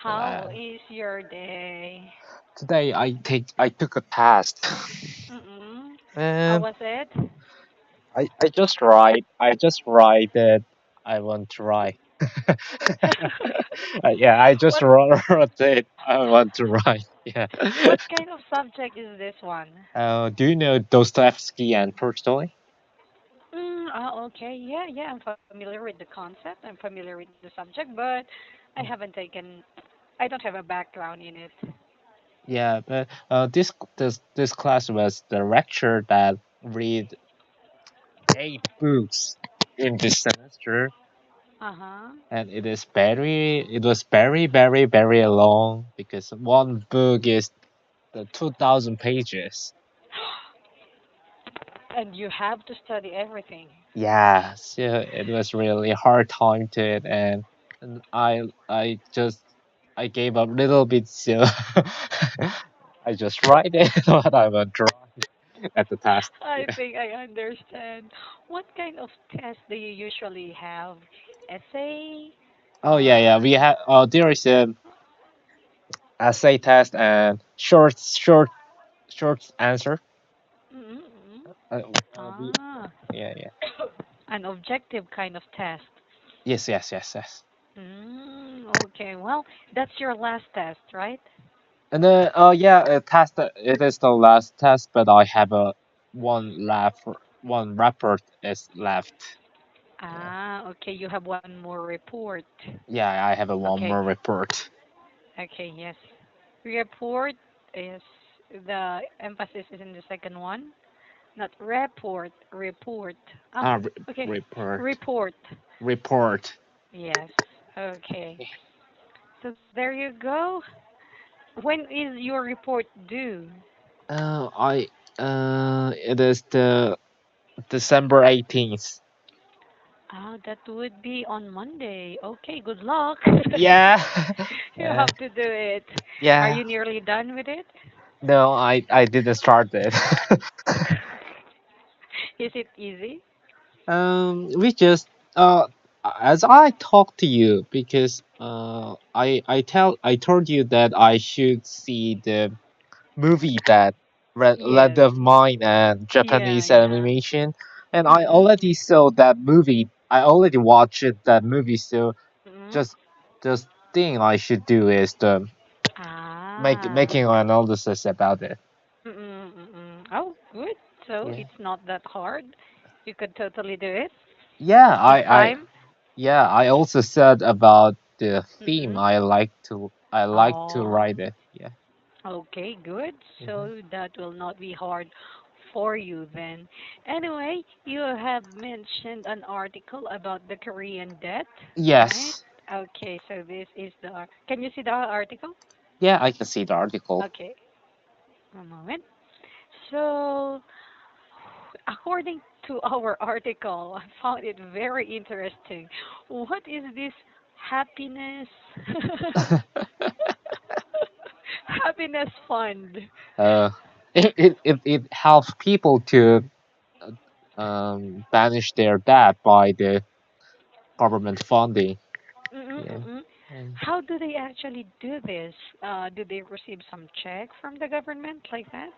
How Uh, is your day? Today I took a test. Mm-mm. How And was it? I just write that I want to write. Yeah, I just What wrote it. I want to write. Yeah. what kind of subject is this one? Do you know Dostoevsky and Tolstoy? Okay. Yeah, I'm familiar with the concept. I'm familiar with the subject, but I haven't taken, I don't have a background in it. Yeah, but this class was the lecture that read 8 books in this semester, Uh-huh. and it was very long because one book is the 2,000 pages. And you have to study everything. Yeah, so it was really hard time to it, and I gave up a little bit, so I just write it what I want to write at the task. I Yeah. think I understand. What kind of test do you usually have? Essay? Oh yeah, yeah. We have there is a essay test and short answer. Mm-mm. Uh, we Ah, Yeah, yeah. an objective kind of test. Yes. Okay, well, that's your last test, right? And then yeah, it is the last test, but I have a one report is left. Yeah. Okay, you have one more report. Yeah, I have a one Okay, more report. okay, yes. Report is the emphasis is in the second one, not report, report. Ah, Ah, okay, report. report. Report. Yes, okay. So there you go. When is your report due? I it is the December 18th. That would be on Monday. Okay, good luck. Yeah. You uh, have to do it. Are yeah. you nearly done with it? No, I didn't start it. Is it easy? We just as I talk to you because I told you that I should see the movie that Land Yes. of Mine and Yeah, Japanese yeah. animation, and I Mm-mm. already saw that movie. I already watched that movie, so Mm-mm. just just thing I should do is the Ah. making an analysis about it. Mm-mm, mm-mm. Oh, good. So Yeah. it's not that hard. You could totally do it Yeah, this I time. yeah, I also said about the theme. Mm-mm. I like to Oh. write it. Yeah. Okay, good. Hmm. So that will not be hard for you then. Anyway, you have mentioned an article about the Korean debt, right? Yes. Okay, so this is the. Can you see the article? Yeah, I can see the article. Okay, one moment. So, according to our article, I found it very interesting. What is this happiness? Happiness fund. uh, it helps people to banish their debt by the government funding. Yeah. Mm-mm-mm. And, How do they actually do this? Do they receive some check from the government like that?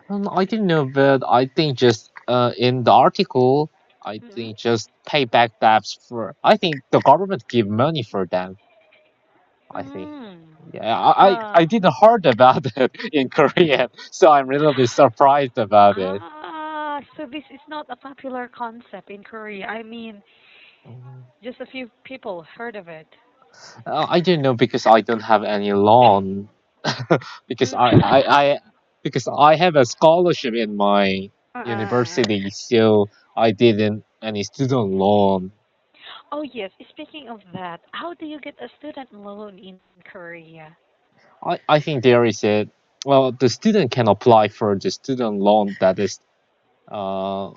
I didn't know, but I think just in the article, I Mm-mm. think just pay back debts for. I think the government give money for them. I think. Mm. Yeah, I Uh, didn't heard about it in Korean, so I'm a little bit surprised about it. so this is not a popular concept in Korea. I mean, Mm. just a few people heard of it. I didn't know because I don't have any loan because Mm. because I have a scholarship in my university, so I didn't any student loan. Oh yes, speaking of that, how do you get a student loan in Korea? I think there is a well the student can apply for the student loan that is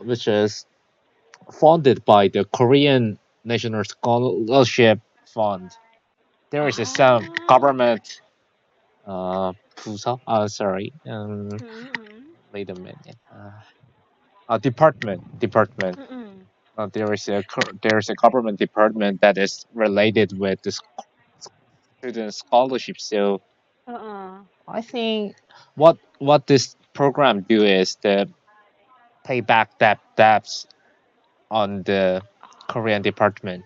which is funded by the Korean National Scholarship Fund. There is a some Ah. government 부서 sorry Mm-mm. wait a minute department. Mm-mm. There is a government department that is related with this student scholarship. So Uh-uh. I think what this program do is to pay back that debts on the Korean department.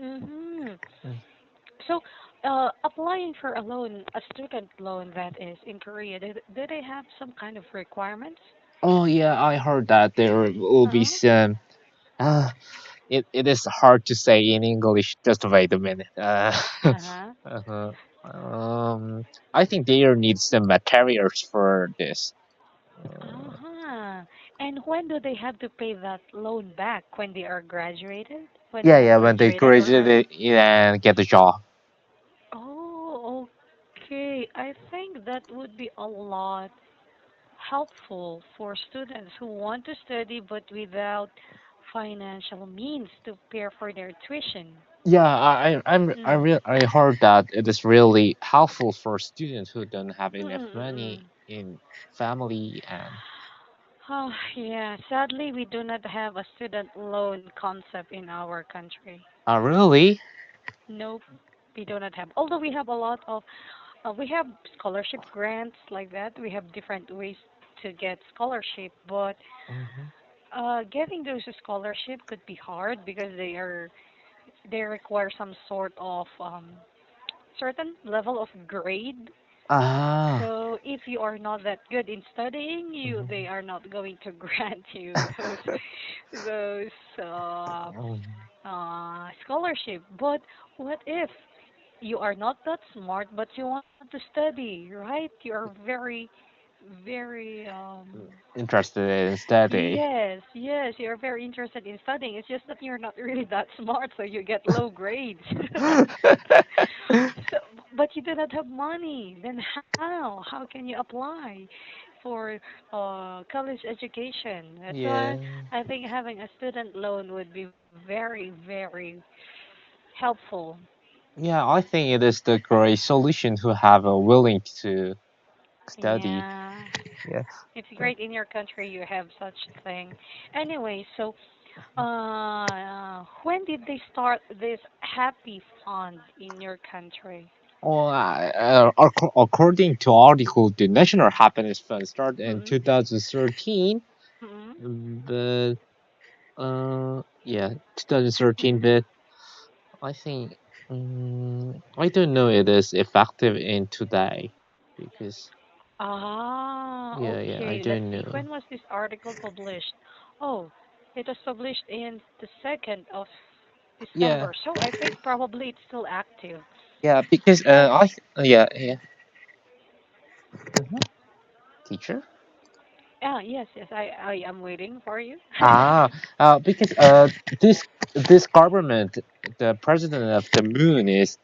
Mm-hmm. Mm. So, applying for a loan, a student loan that is in Korea, do they have some kind of requirements? Oh yeah, I heard that there will be Uh-huh. some. Uh, it is hard to say in English. Just wait a minute. Uh-huh. Uh, I think there needs some materials for this. Uh, Uh-huh. And when do they have to pay that loan back? When they are graduated? When they yeah, have yeah. When they graduated already? graduate and get a job. Oh, okay. I think that would be a lot helpful for students who want to study but without financial means to pay for their tuition. Yeah, Mm. I heard that it is really helpful for students who don't have enough Mm-mm-mm. money in family and Oh, yeah. Sadly, we do not have a student loan concept in our country. really. Nope, we do not have. Although we have a lot of, we have scholarship grants like that. We have different ways to get scholarship, but Mhm. getting those scholarship could be hard because they require some sort of certain level of grade. Ah. So if you are not that good in studying, they Mhm. are not going to grant you those scholarship. But what if you are not that smart, but you want to study, right? You are very, very Interested in study. yes, yes, you're very interested in studying. It's just that you're not really that smart, so you get low grades. So, but you do not have money. Then how? How can you apply for college education? That's why Yeah. I think having a student loan would be very, very helpful. Yeah, I think it is the great solution to have a willing to study. Yeah, Yeah. it's great in your country you have such thing. Anyway, so when did they start this happy fund in your country? Well, according to article, the National Happiness Fund started in Mm-mm. 2013, Mm-mm. but yeah, 2013. Mm-hmm. But I think I don't know it is effective in today because Ah, yeah, I okay. Let's don't see. know. When was this article published? Oh, it was published in the 2nd of Yeah, December. So I think probably it's still active. yeah, because And yeah. Mhm. Teacher. yes, yes, I am waiting for you. Ah, because this government, the president of the moon is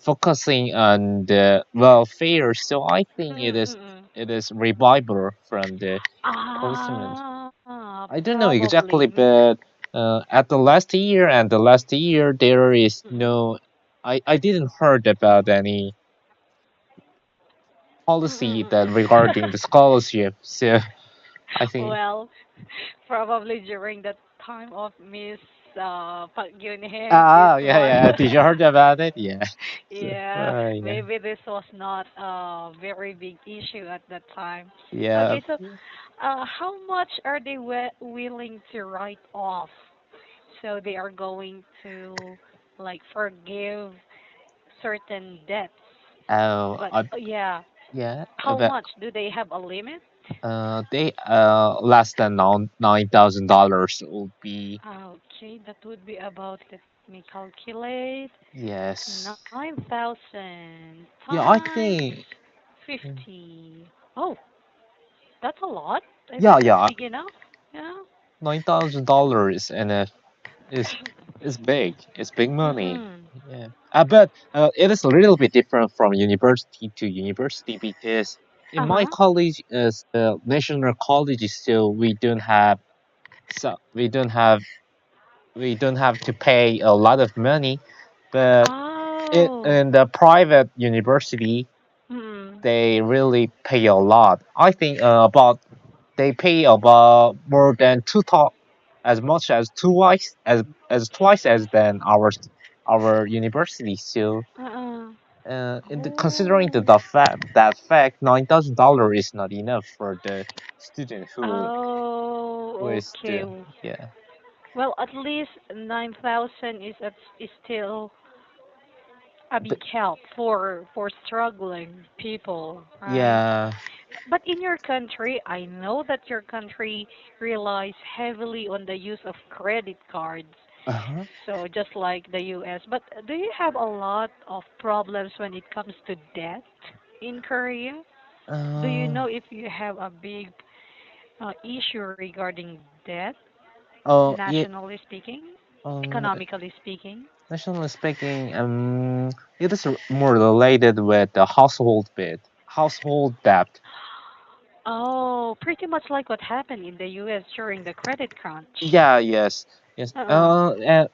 focusing on the welfare, so I think Mm-mm. it is revival from the policemen. Ah, I don't know exactly, probably. but at the last year and the last year there is Mm-mm. no. I didn't heard about any policy that Mm-mm. regarding the scholarship, so I think. Well, probably during the time of Miss Park Geun-hye, this Ah, yeah, was yeah. Did you heard about it? Yeah. So, yeah, yeah, maybe this was not a very big issue at that time. yeah. Okay, so how much are they willing to write off? So they are going to like forgive certain debts. Oh, But yeah, yeah. how But much? Do they have a limit? they less than $9,000 will be Okay, that would be about, let me calculate, yes. 9,000 Yeah, I times think 50. Oh, that's a lot. I yeah, think that's yeah. big enough. Yeah. $9,000 and is is big. It's big money. Mm-mm. Yeah. But it is a little bit different from university to university because in my Uh-huh. college is the national college, so we don't have we don't have to pay a lot of money, but it Oh. in the private university Mm. they really pay a lot. I think about they pay about more than as much as twice as than ours. our university. So Uh-uh. considering Oh. that fact, $9,000 is not enough for the student who Oh, is okay. the yeah Well, at least 9,000 is still a the, big help for struggling people, right? yeah But in your country, I know that your country relies heavily on the use of credit cards. uh-huh. So just like the US. But do you have a lot of problems when it comes to debt in Korea? Do you uh know if you have a big issue regarding debt, oh yeah nationally speaking, um economically speaking? nationally speaking, it is more related with the household debt. Oh, pretty much like what happened in the US during the credit crunch. Yeah, yes, yes. Uh-uh.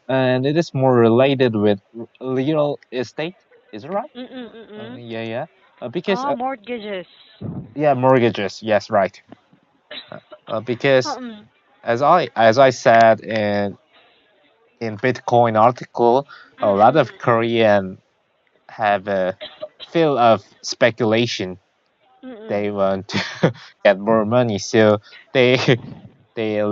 And it is more related with real estate. Is it right? Mm-mm-mm. Yeah, yeah. Because Oh, mortgages. yeah, mortgages. Yes, right. Because Mm-mm. as I said in Bitcoin article, a lot of Mm-mm. Korean have a feel of speculation. They Mm-mm. want to get more money, so they they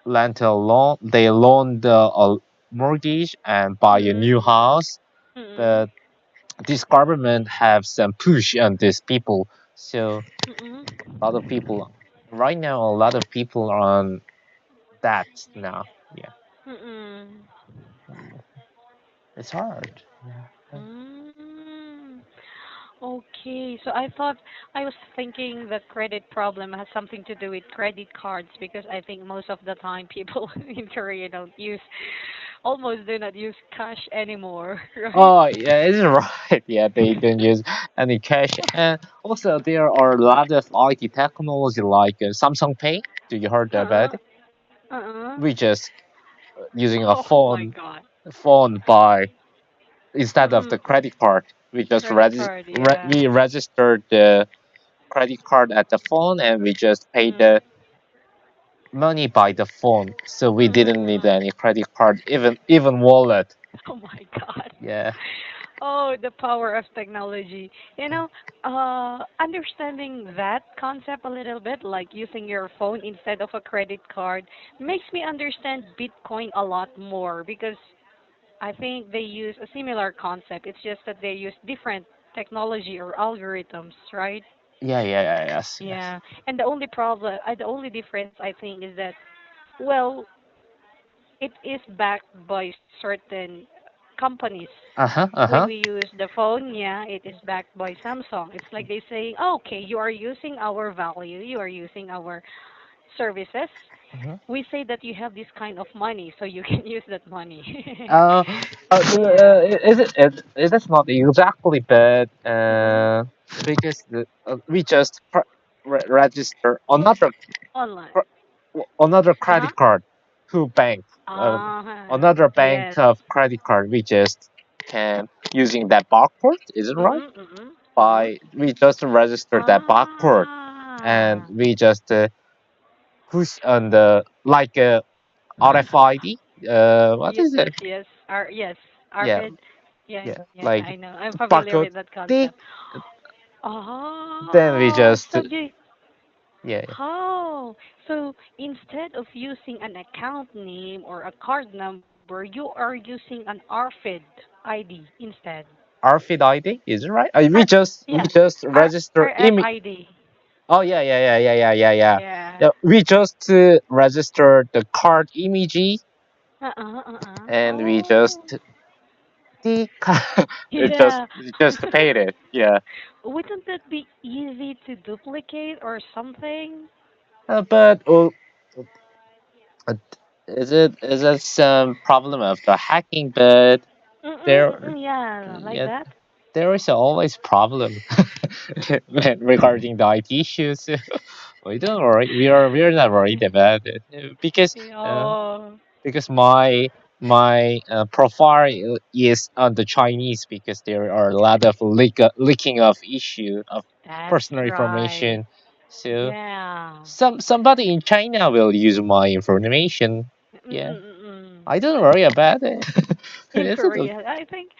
lent a loan. They loan a mortgage and buy a new Mm-mm. house. Mm-mm. But this government have some push on these people, so Mm-mm. a lot of people right now. A lot of people are on that now. Yeah, Mm-mm. it's hard. Yeah. Mm. Okay, so I was thinking that credit problem has something to do with credit cards because I think most of the time people in Korea don't use, almost do not use cash anymore, right? Oh, yeah, it's right. Yeah, they don't use any cash. And also, there are a lot of IT technology like Samsung Pay. Do you heard about Uh-uh. it? Uh-uh. We just using a Oh my God. phone by instead of the Mm-mm. credit card. We just Credit card, yeah. we registered the credit card at the phone and we just pay Mm. the money by the phone. So we didn't need Mm-mm-mm. any credit card, even wallet. Oh my God. Yeah. Oh, the power of technology. Understanding that concept a little bit, like using your phone instead of a credit card, makes me understand Bitcoin a lot more because I think they use a similar concept. It's just that they use different technology or algorithms, right? Yeah, yeah, yeah, yes, yes. Yeah. And the only difference I think is that, well, it is backed by certain companies. Uh-huh, When uh-huh. we use the phone, yeah, it is backed by Samsung. It's like they say, oh, okay, you are using our value, you are using our services. Mhm. We say that you have this kind of money, so you can use that money. Uh, Yeah. is it not exactly, but Mm-mm. because we just register Online. cr- another Uh-huh. credit card, who bank, uh, another bank Yes. of credit card. We just can using that barcode. Is it right? Mm-mm, mm-mm, mm-mm. By we just register that barcode and Ah. we just push on the like RFID. What Yes, is yes, it? yes. Yes, Yeah, ARFID. Yeah, yeah, yeah, like I know. I'm familiar barcode. with that Tick. concept. Then we Oh, just so do yeah. oh, so instead of using an account name or a card number, you are using an ARFID ID instead. RFID ID, is it right? Uh, We yeah, just register email. RFID. Oh yeah, yeah, yeah, yeah, yeah, yeah, yeah. Yeah. Yeah, we just register the card image and we just Oh, tick. it just yeah. we just paid it. Yeah. Wouldn't that be easy to duplicate or something? But uh, is it some problem of the hacking? But there Yeah, like yeah that. there is always problem regarding the IT issues. We don't worry. We are not worried about it uh, Oh, because my profile is on the Chinese because there are a lot of leaking of issue of that's personal right. information. So Yeah. somebody in China will use my information. Yeah, I don't worry about it. In It's a, Korea, I think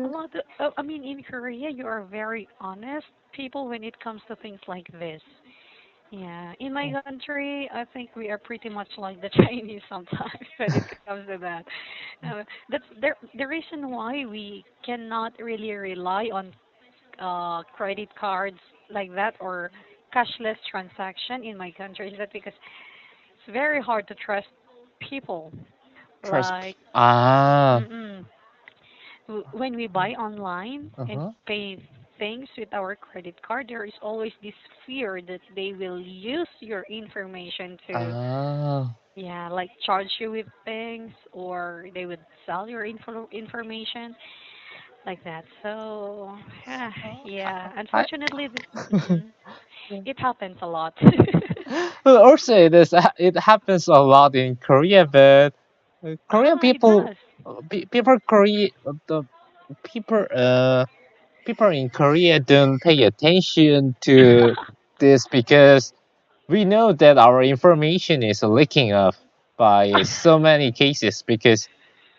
a lot of, I mean, in Korea, you are very honest people when it comes to things like this. Yeah, in my country, I think we are pretty much like the Chinese sometimes when it comes to that. That's the reason why we cannot really rely on credit cards like that or cashless transaction in my country is that because it's very hard to trust people. trust. Like, Ah. mm-mm. When we buy online and Uh-huh. pay things with our credit card, there is always this fear that they will use your information to, Ah. yeah, like charge you with things or they would sell your information like that. So, yeah, I, unfortunately, mm-mm, it happens a lot. well, also, it happens a lot in Korea, but Korean Ah, it people, does. people Korea, the people, people in Korea don't pay attention to this because we know that our information is leaking up by so many cases because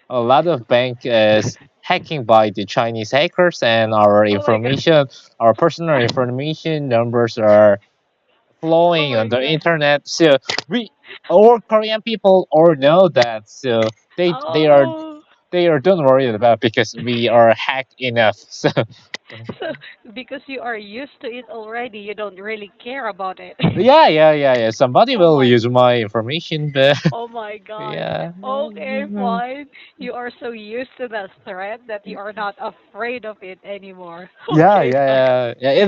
a lot of bank is hacking by the Chinese hackers and our Oh my god. information, our personal information numbers are Oh flowing on my the god. internet. So we all Korean people all know that. So they are Oh. they are don't worry about because we are hacked enough. So So because you are used to it already, you don't really care about it. yeah. Somebody Oh will my. use my information, but Oh my god. yeah. Okay, fine. You are so used to that threat that you are not afraid of it anymore. Okay, fine. Yeah.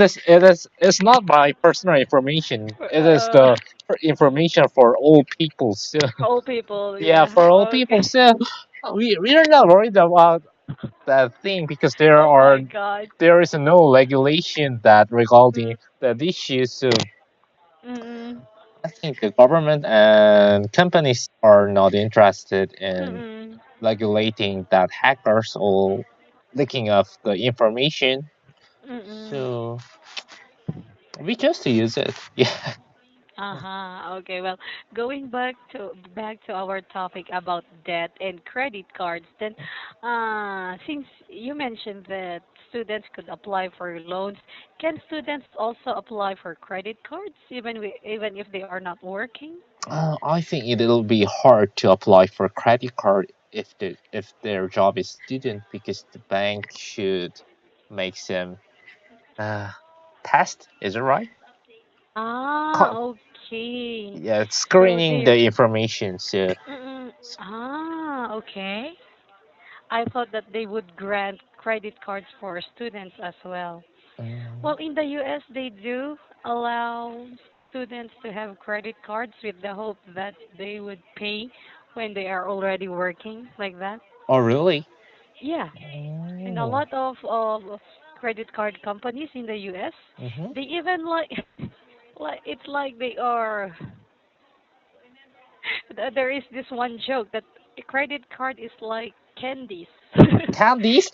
It's not my personal information. It is Uh, the information for all people. So for all people, yeah, yeah. for all people. Okay. So we are not worried about that thing because Oh my god. there is no regulation that regarding Mm, that issue. So mm, I think the government and companies are not interested in mm, regulating that hackers or leaking of the information. mm. So we just use it. Yeah. Uh-huh. Okay. Well, going back to our topic about debt and credit cards, then since you mentioned that students could apply for loans, can students also apply for credit cards even if they are not working? I think it'll be hard to apply for credit card if their job is student because the bank should make some uh, test. Is it right? Ah, Co- okay. yeah, So screening they the information. So okay. I thought that they would grant credit cards for students as well. Well, um, in the US, they do allow students to have credit cards with the hope that they would pay when they are already working, like that. oh really? Yeah, and a Oh. lot of credit card companies in the US, Mm-hmm. they even like, like it's like they are. There is this one joke that a credit card is like candies. Candies?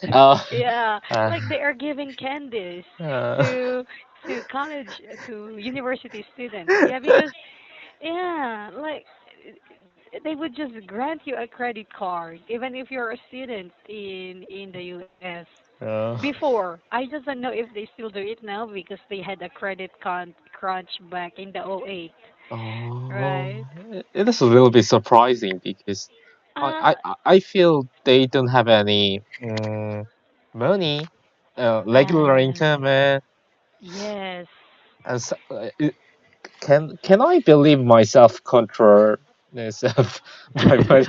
Yeah, Uh, like they are giving candies uh, to college to university students. Yeah, because yeah, like they would just grant you a credit card even if you're a student in the US. uh, Before, I just don't know if they still do it now because they had a credit crunch back in the '08, oh, right? it is a little bit surprising because Uh, I feel they don't have any money, regular uh, income, yes. and so, can I believe myself control myself by money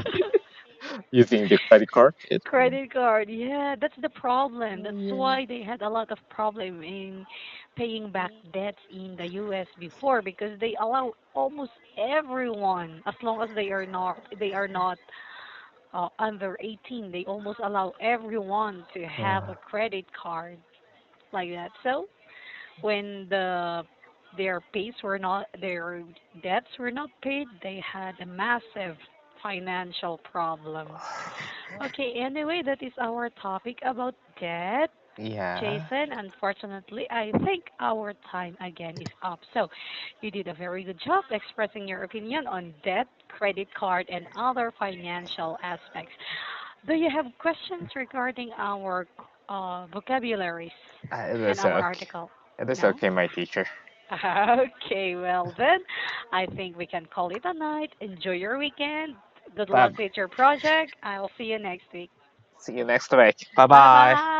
using the credit card? Credit card, yeah, that's the problem. That's Yeah. why they had a lot of problem in paying back debts in the US before because they allow almost everyone as long as they are not under 18, they almost allow everyone to have a credit card like that. So when their debts were not paid, they had a massive financial problem. Okay, anyway, that is our topic about debt. Yeah. Jason, unfortunately, I think our time again is up. So, you did a very good job expressing your opinion on debt, credit card, and other financial aspects. Do you have questions regarding our vocabularies It and is our okay. article? It is No? okay, my teacher. Okay, well then, I think we can call it a night. Enjoy your weekend. Good Bye. luck with your project. I'll see you next week. See you next week. Bye Bye bye. bye.